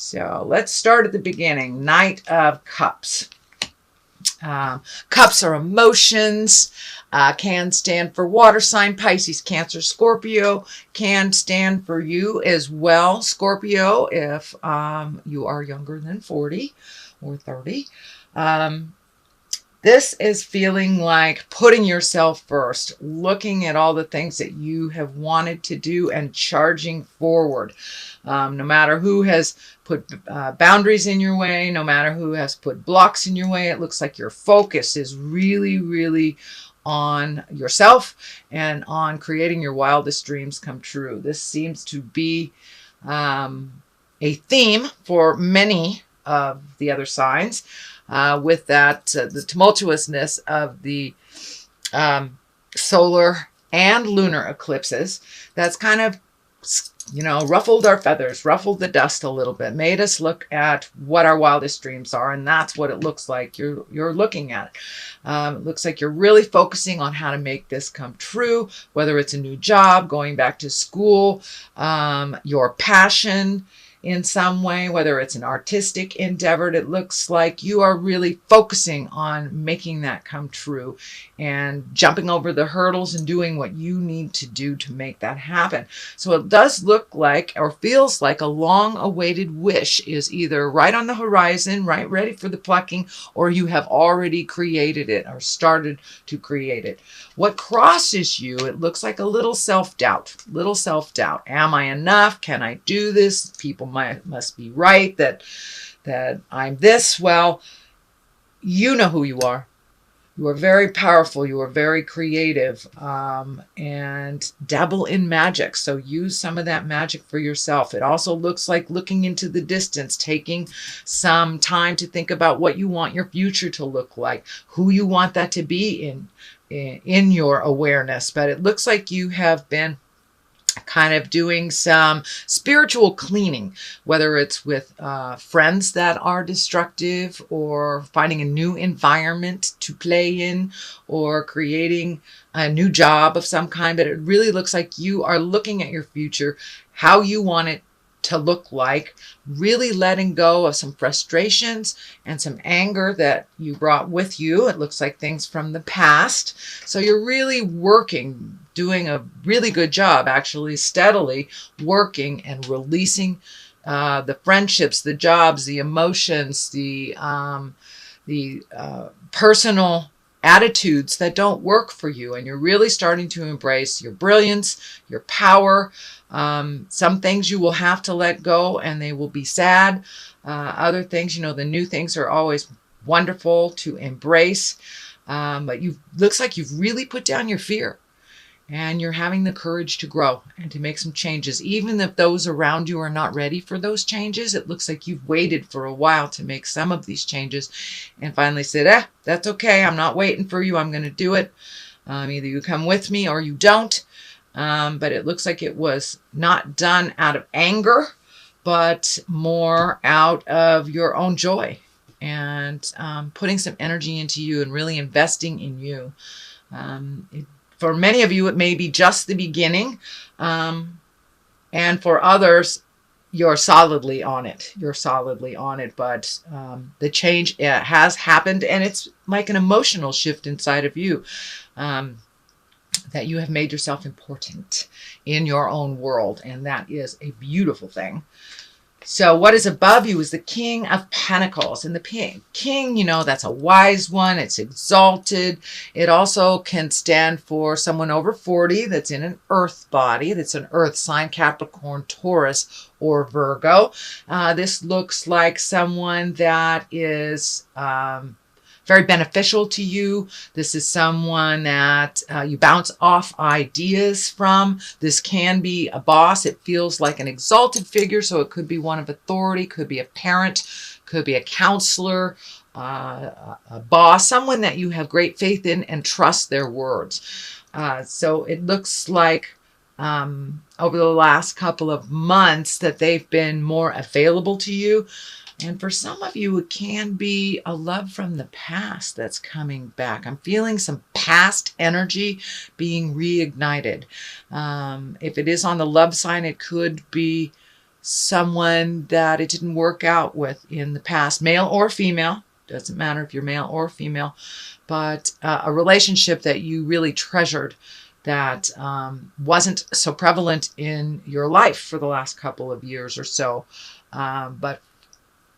So let's start at the beginning. Knight of Cups. Cups are emotions, can stand for water sign, Pisces, Cancer, Scorpio, can stand for you as well, Scorpio, if you are younger than 40 or 30. This is feeling like putting yourself first, looking at all the things that you have wanted to do and charging forward. No matter who has put boundaries in your way, no matter who has put blocks in your way, it looks like your focus is really, really on yourself and on creating your wildest dreams come true. This seems to be a theme for many of the other signs. With that, the tumultuousness of the solar and lunar eclipses, that's kind of, ruffled our feathers, ruffled the dust a little bit, made us look at what our wildest dreams are, and that's what it looks like you're looking at. It looks like you're really focusing on how to make this come true, whether it's a new job, going back to school, your passion in some way, whether it's an artistic endeavor. It looks like you are really focusing on making that come true and jumping over the hurdles and doing what you need to do to make that happen. So it does look like, or feels like, a long-awaited wish is either right on the horizon, right, ready for the plucking, or you have already created it or started to create it. What crosses you, it looks like a little self-doubt, Am I enough? Can I do this? People must be right that I'm this. Well, you know who you are. You are very powerful. You are very creative, and dabble in magic. So use some of that magic for yourself. It also looks like looking into the distance, taking some time to think about what you want your future to look like, who you want that to be in your awareness. But it looks like you have been kind of doing some spiritual cleaning, whether it's with friends that are destructive, or finding a new environment to play in, or creating a new job of some kind. But it really looks like you are looking at your future, how you want it to look like, really letting go of some frustrations and some anger that you brought with you. It looks like things from the past. So you're really working, doing a really good job, actually steadily working and releasing the friendships, the jobs, the emotions, the personal attitudes that don't work for you. And you're really starting to embrace your brilliance, your power. Some things you will have to let go, and they will be sad. Other things, the new things are always wonderful to embrace. But looks like you've really put down your fear, and you're having the courage to grow and to make some changes. Even if those around you are not ready for those changes, it looks like you've waited for a while to make some of these changes and finally said, that's okay. I'm not waiting for you. I'm going to do it. Either you come with me or you don't. But it looks like it was not done out of anger, but more out of your own joy, and putting some energy into you and really investing in you. For many of you, it may be just the beginning. And for others, you're solidly on it. But the change has happened, and it's like an emotional shift inside of you. That you have made yourself important in your own world, and that is a beautiful thing. So what is above you is the King of Pentacles, and the King, that's a wise one. It's exalted. It also can stand for someone over 40 that's in an earth body, that's an earth sign, Capricorn, Taurus, or Virgo. This looks like someone that is very beneficial to you. This is someone that you bounce off ideas from. This can be a boss. It feels like an exalted figure, so it could be one of authority, could be a parent, could be a counselor, a boss, someone that you have great faith in and trust their words. So it looks like over the last couple of months that they've been more available to you. And for some of you, it can be a love from the past that's coming back. I'm feeling some past energy being reignited. If it is on the love sign, it could be someone that it didn't work out with in the past, male or female. Doesn't matter if you're male or female, but a relationship that you really treasured that wasn't so prevalent in your life for the last couple of years or so. But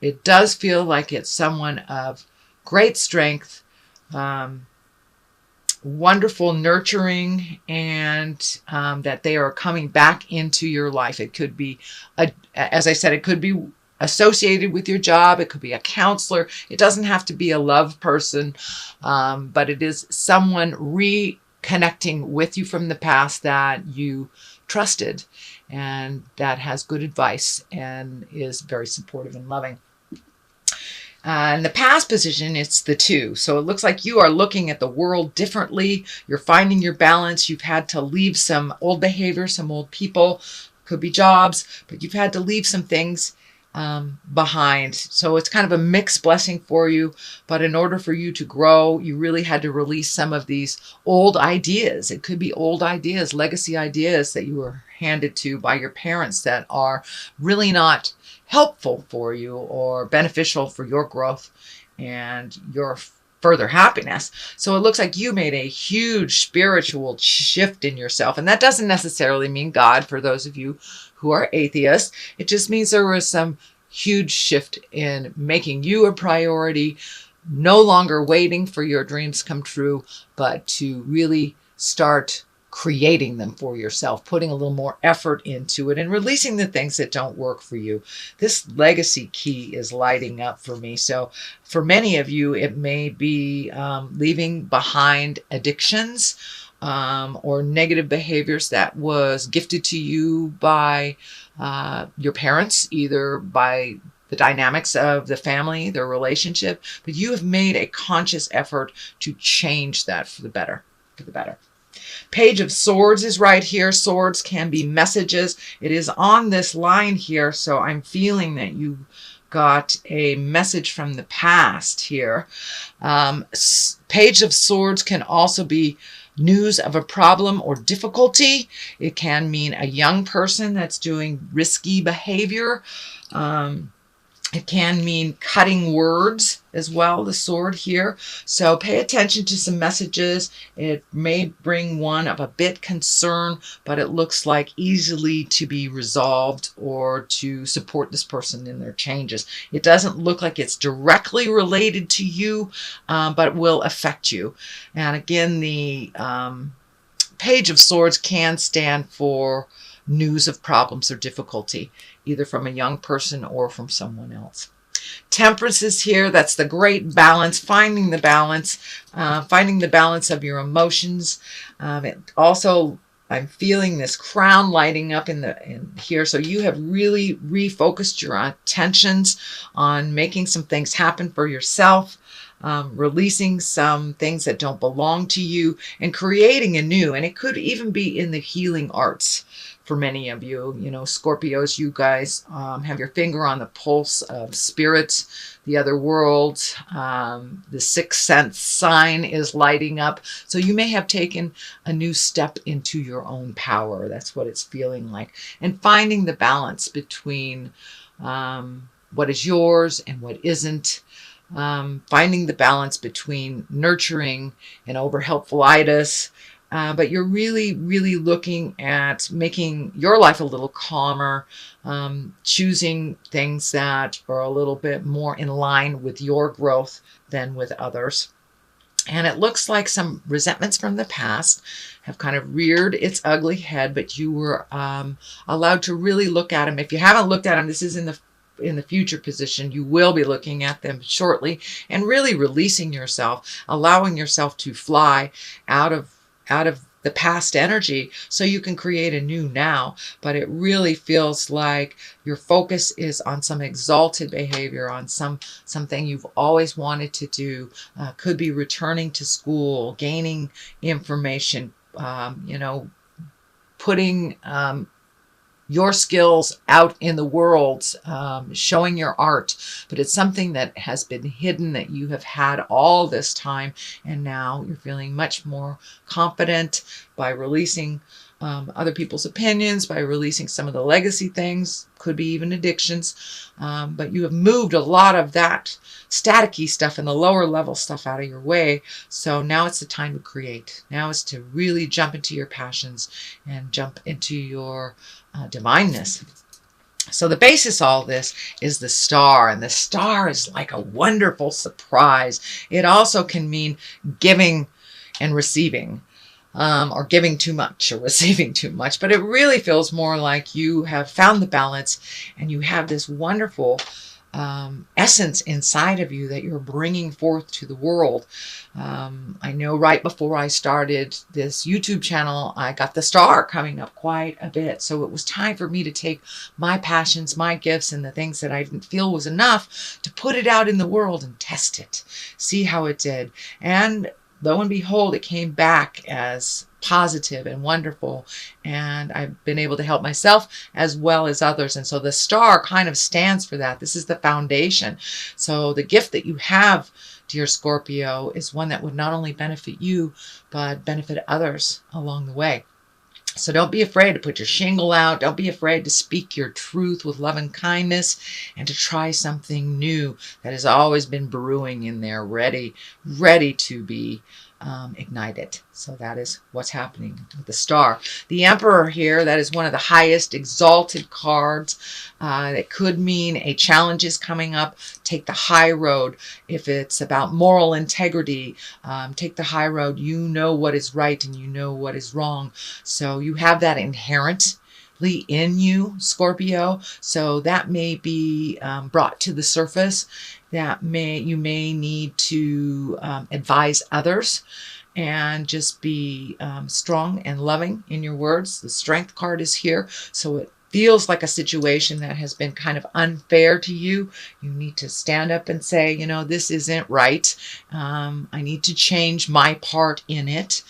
it does feel like it's someone of great strength, wonderful nurturing, and that they are coming back into your life. It could be, as I said, it could be associated with your job. It could be a counselor. It doesn't have to be a love person, but it is someone reconnecting with you from the past that you trusted and that has good advice and is very supportive and loving. In the past position, it's the 2. So it looks like you are looking at the world differently. You're finding your balance. You've had to leave some old behavior, some old people, could be jobs, but you've had to leave some things behind. So it's kind of a mixed blessing for you. But in order for you to grow, you really had to release some of these old ideas. It could be old ideas, legacy ideas that you were handed to by your parents that are really not helpful for you or beneficial for your growth and your further happiness. So it looks like you made a huge spiritual shift in yourself. And that doesn't necessarily mean God for those of you who are atheists. It just means there was some huge shift in making you a priority, no longer waiting for your dreams come true, but to really start creating them for yourself, putting a little more effort into it and releasing the things that don't work for you. This legacy key is lighting up for me. So for many of you, it may be leaving behind addictions or negative behaviors that was gifted to you by your parents, either by the dynamics of the family, their relationship, but you have made a conscious effort to change that for the better, Page of Swords is right here. Swords can be messages. It is on this line here, so I'm feeling that you got a message from the past here. Page of Swords can also be news of a problem or difficulty. It can mean a young person that's doing risky behavior. It can mean cutting words as well, the sword here. So pay attention to some messages. It may bring one of a bit concern, but it looks like easily to be resolved or to support this person in their changes. It doesn't look like it's directly related to you, but will affect you. And again, the Page of Swords can stand for news of problems or difficulty, either from a young person or from someone else. Temperance is here. That's the great balance, finding the balance of your emotions. It also, I'm feeling this crown lighting up in here. So you have really refocused your attentions on making some things happen for yourself, releasing some things that don't belong to you and creating a new, and it could even be in the healing arts. For many of you, you know, Scorpios, you guys have your finger on the pulse of spirits, the other worlds. The sixth sense sign is lighting up. So you may have taken a new step into your own power. That's what it's feeling like. And finding the balance between what is yours and what isn't. Finding the balance between nurturing and over-helpful-itis. But you're really, really looking at making your life a little calmer, choosing things that are a little bit more in line with your growth than with others. And it looks like some resentments from the past have kind of reared its ugly head, but you were allowed to really look at them. If you haven't looked at them, this is in the future position. You will be looking at them shortly and really releasing yourself, allowing yourself to fly out of the past energy so you can create a new now. But it really feels like your focus is on some exalted behavior, on something you've always wanted to do. Could be returning to school, gaining information, putting your skills out in the world, showing your art, but it's something that has been hidden that you have had all this time, and now you're feeling much more confident by releasing other people's opinions, by releasing some of the legacy things, could be even addictions. But you have moved a lot of that staticky stuff and the lower level stuff out of your way. So now it's the time to create. Now is to really jump into your passions and jump into your divineness. So the basis of all this is the star, and the star is like a wonderful surprise. It also can mean giving and receiving, or giving too much or receiving too much, but it really feels more like you have found the balance and you have this wonderful essence inside of you that you're bringing forth to the world. I know right before I started this YouTube channel, I got the star coming up quite a bit. So it was time for me to take my passions, my gifts, and the things that I didn't feel was enough to put it out in the world and test it, see how it did. And lo and behold, it came back as positive and wonderful, and I've been able to help myself as well as others. And so the star kind of stands for that. This is the foundation. So the gift that you have, dear Scorpio, is one that would not only benefit you, but benefit others along the way. So don't be afraid to put your shingle out. Don't be afraid to speak your truth with love and kindness, and to try something new that has always been brewing in there, ready to be ignited. So that is what's happening with the star. The Emperor here, that is one of the highest exalted cards. That could mean a challenge is coming up. Take the high road. If it's about moral integrity, take the high road. You know what is right and you know what is wrong. So you have that inherently in you, Scorpio. So that may be brought to the surface. That you may need to advise others, and just be strong and loving in your words. The Strength card is here, so it feels like a situation that has been kind of unfair to you. You need to stand up and say, you know, this isn't right. I need to change my part in it.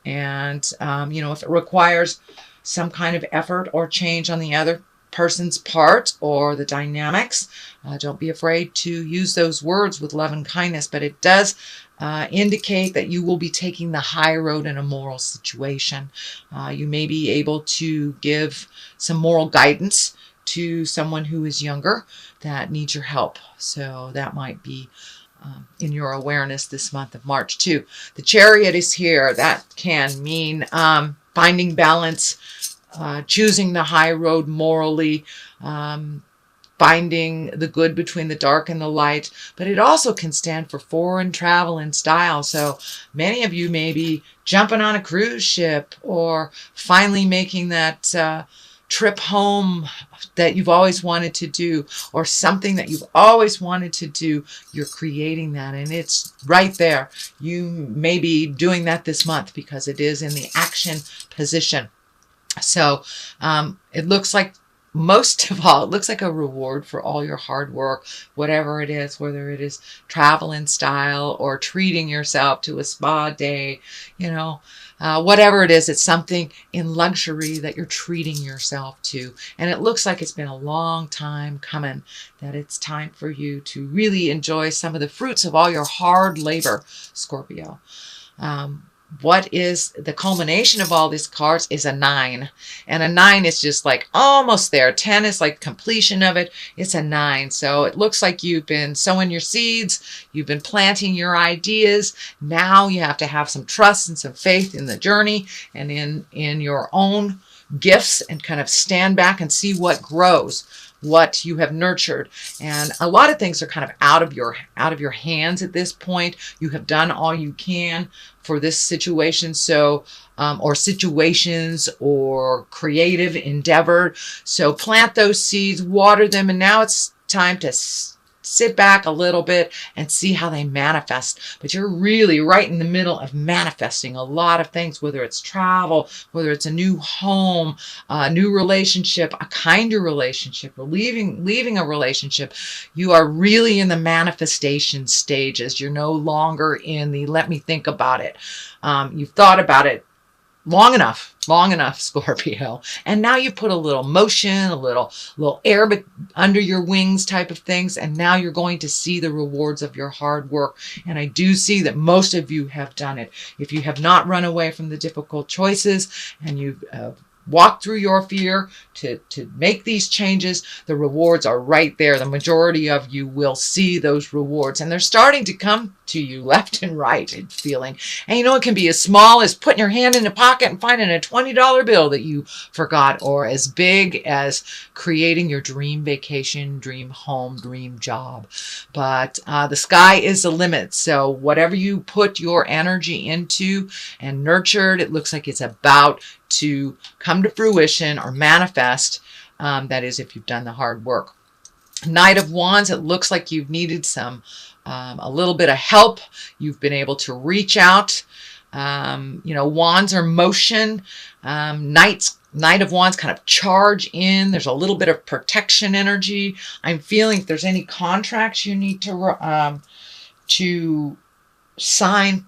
And, you know, if it requires some kind of effort or change on the other person's part or the dynamics, don't be afraid to use those words with love and kindness. But it does indicate that you will be taking the high road in a moral situation. You may be able to give some moral guidance to someone who is younger that needs your help. So that might be in your awareness this month of March too. The Chariot is here. That can mean finding balance, choosing the high road morally, finding the good between the dark and the light. But it also can stand for foreign travel and style. So many of you may be jumping on a cruise ship, or finally making that trip home that you've always wanted to do, or something that you've always wanted to do. You're creating that, and it's right there. You may be doing that this month because it is in the action position. So it looks like, most of all, it looks like a reward for all your hard work, whatever it is, whether it is travel in style or treating yourself to a spa day, you know, whatever it is, it's something in luxury that you're treating yourself to. And it looks like it's been a long time coming, that it's time for you to really enjoy some of the fruits of all your hard labor, Scorpio. What is the culmination of all these cards is a 9. And a 9 is just like almost there. 10 is like completion of it. It's a 9. So it looks like you've been sowing your seeds. You've been planting your ideas. Now you have to have some trust and some faith in the journey and in your own gifts, and kind of stand back and see what grows, what you have nurtured. And a lot of things are kind of out of your hands at this point. You have done all you can for this situation. So, or situations or creative endeavor. So plant those seeds, water them, and now it's time to sit back a little bit and see how they manifest. But you're really right in the middle of manifesting a lot of things, whether it's travel, whether it's a new home, a new relationship, a kinder relationship, or leaving a relationship. You are really in the manifestation stages. You're no longer in the let me think about it. You've thought about it long enough, Scorpio. And now you put a little motion, a little air under your wings type of things. And now you're going to see the rewards of your hard work. And I do see that most of you have done it. If you have not run away from the difficult choices and you've walk through your fear to make these changes, the rewards are right there. The majority of you will see those rewards, and they're starting to come to you left and right in feeling. And you know, it can be as small as putting your hand in a pocket and finding a $20 bill that you forgot, or as big as creating your dream vacation, dream home, dream job. But the sky is the limit. So whatever you put your energy into and nurtured, it looks like it's about to come to fruition or manifest. That is, if you've done the hard work. Knight of Wands, it looks like you've needed a little bit of help. You've been able to reach out. You know, wands are motion. Knight of Wands kind of charge in. There's a little bit of protection energy. I'm feeling if there's any contracts you need to sign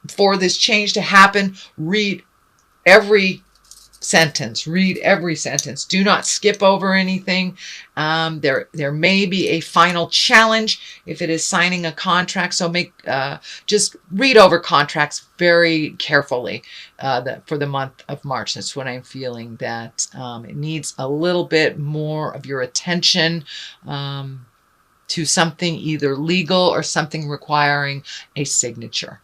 for this change to happen, read every sentence. Do not skip over anything. There may be a final challenge if it is signing a contract. So just read over contracts very carefully for the month of March. That's what I'm feeling, that it needs a little bit more of your attention to something either legal or something requiring a signature.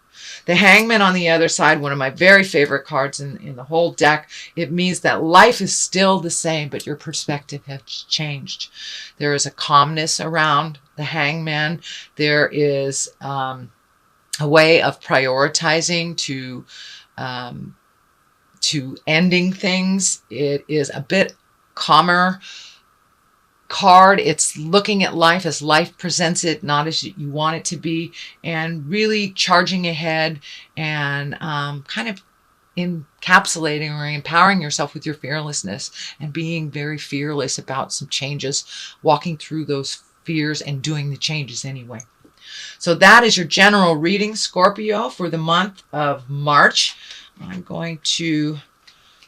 The Hangman on the other side, one of my very favorite cards in the whole deck. It means that life is still the same, but your perspective has changed. There is a calmness around the Hangman. There is a way of prioritizing to ending things. It is a bit calmer card. It's looking at life as life presents it, not as you want it to be, and really charging ahead and kind of encapsulating or empowering yourself with your fearlessness and being very fearless about some changes, walking through those fears and doing the changes anyway. So that is your general reading, Scorpio, for the month of March. I'm going to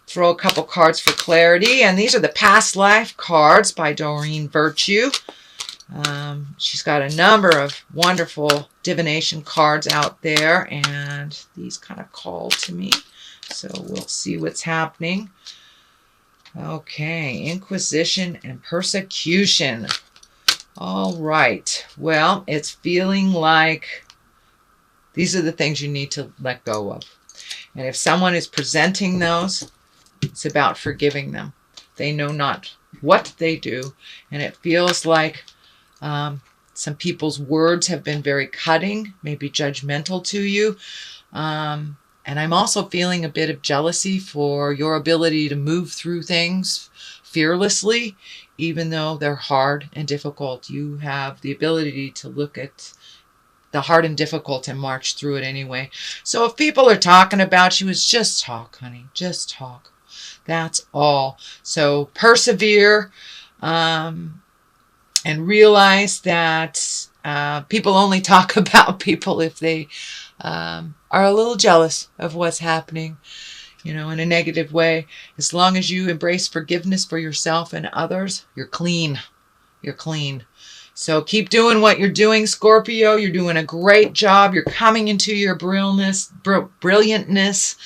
throw a couple cards for clarity, and these are the Past Life cards by Doreen Virtue. She's got a number of wonderful divination cards out there, and these kind of call to me, so we'll see what's happening. Okay, Inquisition and Persecution. All right, well, it's feeling like these are the things you need to let go of. And if someone is presenting those, it's about forgiving them. They know not what they do. And it feels like some people's words have been very cutting, maybe judgmental to you. And I'm also feeling a bit of jealousy for your ability to move through things fearlessly, even though they're hard and difficult. You have the ability to look at the hard and difficult and march through it anyway. So if people are talking about you, it's just talk, honey. Just talk. That's all. So persevere and realize that people only talk about people if they are a little jealous of what's happening, you know, in a negative way. As long as you embrace forgiveness for yourself and others, you're clean. You're clean. So keep doing what you're doing, Scorpio. You're doing a great job. You're coming into your brilliantness.